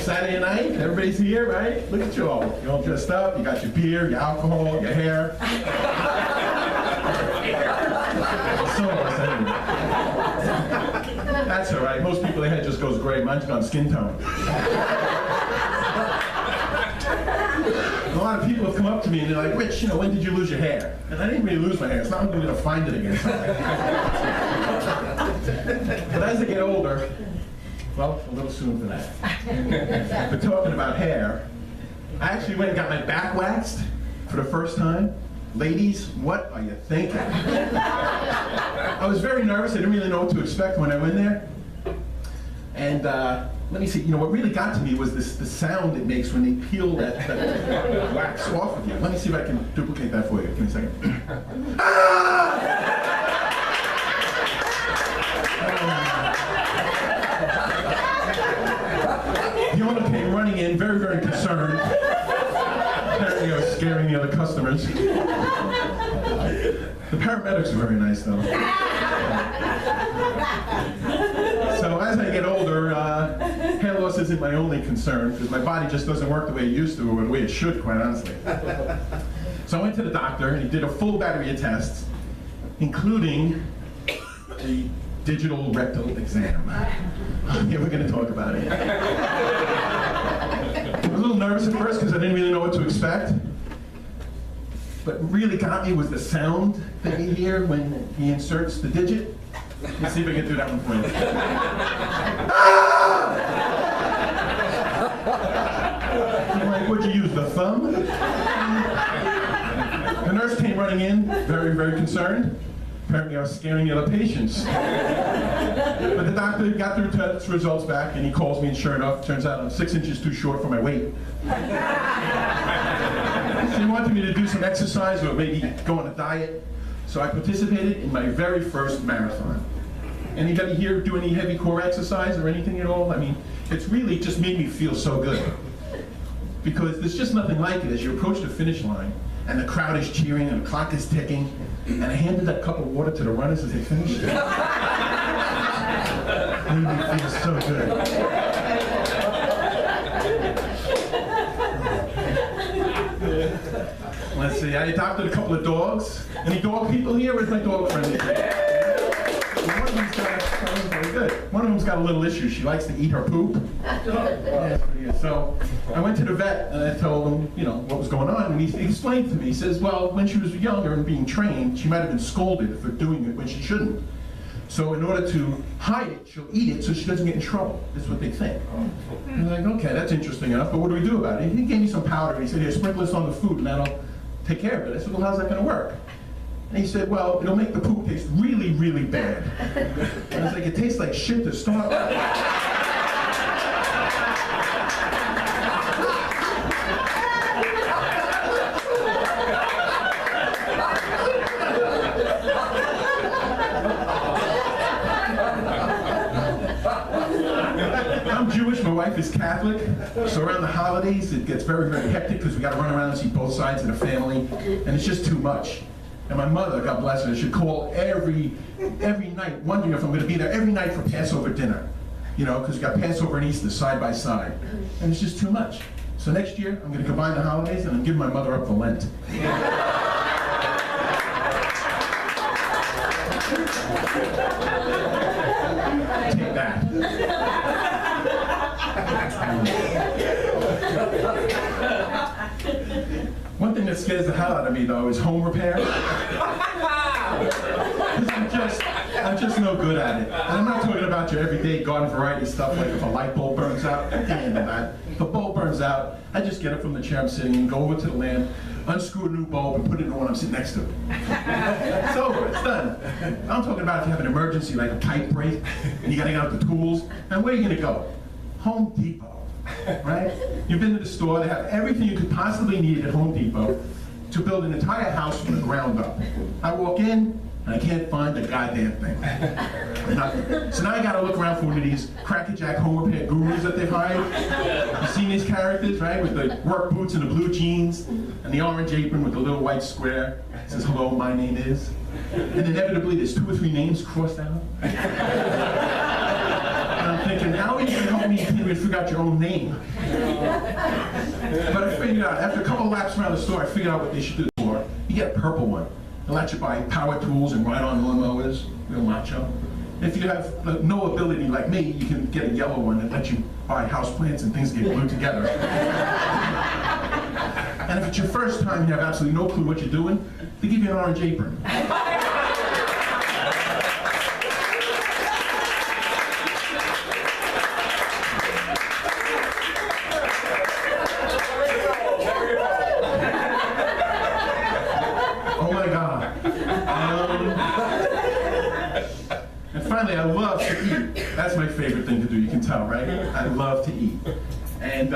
Saturday night, everybody's here, right? Look at you all. You're all dressed up, you got your beer, your alcohol, your hair. That's all right. Most people, their hair just goes gray. Mine's gone skin tone. A lot of people have come up to me and they're like, Rich, when did you lose your hair? And I didn't really lose my hair. It's not like I'm going to find it again. But as I get older, well, a little soon for that. But talking about hair, I actually went and got my back waxed for the first time. Ladies, what are you thinking? I was very nervous. I didn't really know what to expect when I went there. And let me see, what really got to me was the sound it makes when they peel that wax off of you. Let me see if I can duplicate that for you. Give me a second. The owner came running in, very, very concerned. Apparently I was scaring the other customers. The paramedics are very nice, though. So as I get older, hair loss isn't my only concern, because my body just doesn't work the way it used to, or the way it should, quite honestly. So I went to the doctor, and he did a full battery of tests, including a digital rectal exam. Yeah, we're going to talk about it. I was a little nervous at first, because I didn't really know what to expect. But what really got me was the sound that you hear when he inserts the digit. Let's see if I can do that one for you. I'm like, what'd you use, the thumb? The nurse came running in, very, very concerned. Apparently I was scaring the other patients. But the doctor got the test results back, and he calls me, and sure enough, turns out I'm 6 inches too short for my weight. So he wanted me to do some exercise or maybe go on a diet. So I participated in my very first marathon. Anybody here do any heavy core exercise or anything at all? I mean, it's really just made me feel so good. Because there's just nothing like it as you approach the finish line and the crowd is cheering and the clock is ticking, and I handed that cup of water to the runners as they finished. It made me feel so good. Let's see, I adopted a couple of dogs. Any dog people here? Where's my dog friend? One of them's got a little issue. She likes to eat her poop. So I went to the vet and I told him, what was going on, and he explained to me. He says, well, when she was younger and being trained, she might have been scolded for doing it when she shouldn't. So in order to hide it, she'll eat it so she doesn't get in trouble. That's what they think. And I'm like, okay, that's interesting enough, but what do we do about it? He gave me some powder, and he said, here, sprinkle this on the food, and that'll take care of it. I said, well, how's that going to work? And he said, well, it'll make the poop taste really, really bad. And I was like, it tastes like shit to start with. I'm Jewish, my wife is Catholic, so around the holidays it gets very, very hectic because we got to run around and see both sides of the family, and it's just too much. And my mother, God bless her, should call every night, wondering if I'm going to be there every night for Passover dinner. Because we got Passover and Easter side by side. And it's just too much. So next year, I'm going to combine the holidays and I'm giving my mother up for Lent. Take that. One thing that scares the hell out of me, though, is home repair. I'm just no good at it. And I'm not talking about your everyday garden variety stuff, like if a light bulb burns out. I can't handle that. If a bulb burns out, I just get up from the chair I'm sitting in, go over to the lamp, unscrew a new bulb, and put it in the one I'm sitting next to. It's over, it's done. I'm talking about if you have an emergency, like a pipe break, and you gotta get out the tools, and where are you gonna go? Home Depot. Right? You've been to the store, they have everything you could possibly need at Home Depot to build an entire house from the ground up. I walk in, and I can't find a goddamn thing. Nothing. So now I gotta look around for one of these crackerjack home repair gurus that they've hired. You've seen these characters, right? With the work boots and the blue jeans, and the orange apron with the little white square. It says, hello, my name is. And inevitably, there's 2 or 3 names crossed out. And I'm thinking, how are you gonna help me you even forgot your own name. But I figured out, after a couple of laps around the store, I figured out what they should do for. You get a purple one. They'll let you buy power tools and ride-on lawnmowers, real macho. If you have no ability like me, you can get a yellow one that lets you buy houseplants and things get glued together. And if it's your first time and you have absolutely no clue what you're doing, they give you an orange apron. Oh my God. And finally, I love to eat. That's my favorite thing to do, you can tell, right? I love to eat. And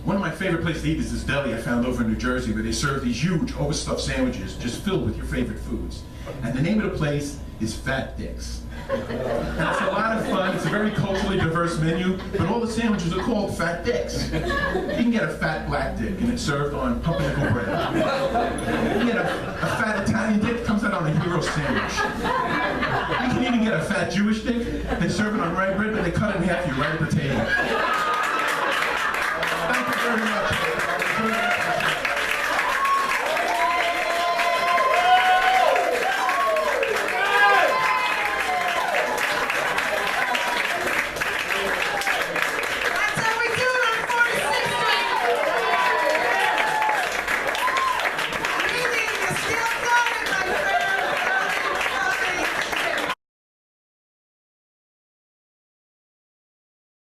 one of my favorite places to eat is this deli I found over in New Jersey where they serve these huge overstuffed sandwiches just filled with your favorite foods. And the name of the place is Fat Dick's. And it's a lot of fun. It's a very culturally diverse menu, but all the sandwiches are called Fat Dicks. You can get a fat black dick, and it's served on pumpernickel bread. You can get a fat Italian dick, comes out on a hero sandwich. You can even get a fat Jewish dick. They serve it on rye bread, but they cut it in half for you right at the table. Thank you very much.